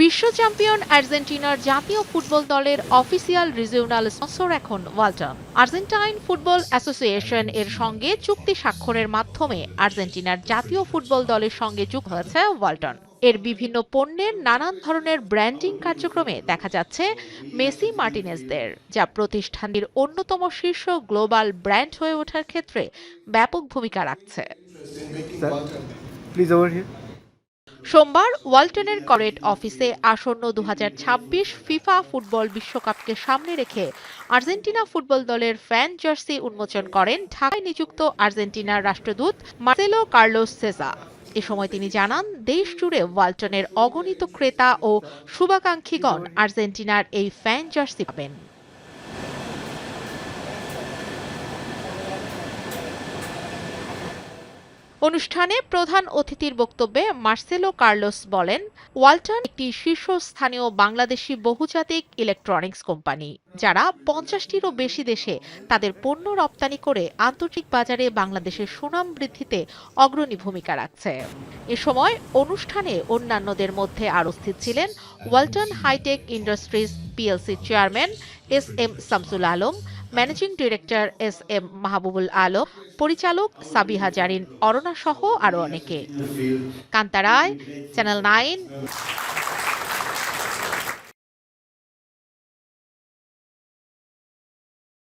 বিশ্ব চ্যাম্পিয়ন আর্জেন্টিনার জাতীয় ফুটবল দলের অফিসিয়াল রিজিওনাল স্পন্সর এখন ওয়ালটন। আর্জেন্টাইন ফুটবল অ্যাসোসিয়েশন এর সঙ্গে চুক্তি স্বাক্ষরের মাধ্যমে আর্জেন্টিনার জাতীয় ফুটবল দলের সঙ্গে যুক্ত হয়েছে ওয়ালটন। এর বিভিন্ন পণ্যের নানান ধরনের ব্র্যান্ডিং কার্যক্রমে দেখা যাচ্ছে মেসি মার্টিনেজদের, যা প্রতিষ্ঠানটির অন্যতম শীর্ষ গ্লোবাল ব্র্যান্ড হয়ে ওঠার ক্ষেত্রে ব্যাপক ভূমিকা রাখছে। সোমবার ওয়ালটনের কর্পোরেট অফিসে আসন্ন ২০২৬ ফিফা ফুটবল বিশ্বকাপকে সামনে রেখে আর্জেন্টিনা ফুটবল দলের ফ্যান জার্সি উন্মোচন করেন ঢাকায় নিযুক্ত আর্জেন্টিনার রাষ্ট্রদূত মার্সেলো কার্লোস সেসা। এ সময় তিনি জানান, দেশ জুড়ে ওয়ালটনের অগণিত ক্রেতা ও শুভাকাঙ্ক্ষীগণ আর্জেন্টিনার এই ফ্যান জার্সি পাবেন। অনুষ্ঠানে প্রধান অতিথির বক্তব্যে মার্সেলো কার্লোস বলেন, ওয়ালটন একটি শীর্ষস্থানীয় বাংলাদেশি বহুজাতিক ইলেকট্রনিক্স কোম্পানি, যারা ৫০টিরও বেশি দেশে তাদের পণ্য রপ্তানি করে আন্তর্জাতিক বাজারে বাংলাদেশের সুনাম বৃদ্ধিতে অগ্রণী ভূমিকা রাখছে। এ সময় অনুষ্ঠানে অন্যান্যদের মধ্যে আরও উপস্থিত ছিলেন Walton hi tech industries PLC chairman S M. Shamsul Alam, managing director S M. Mahbubul Alam, পরিচালক সাবিহা জারিন অরণা সহ আরও অনেকে। কান্তা রায়, চ্যানেল 9।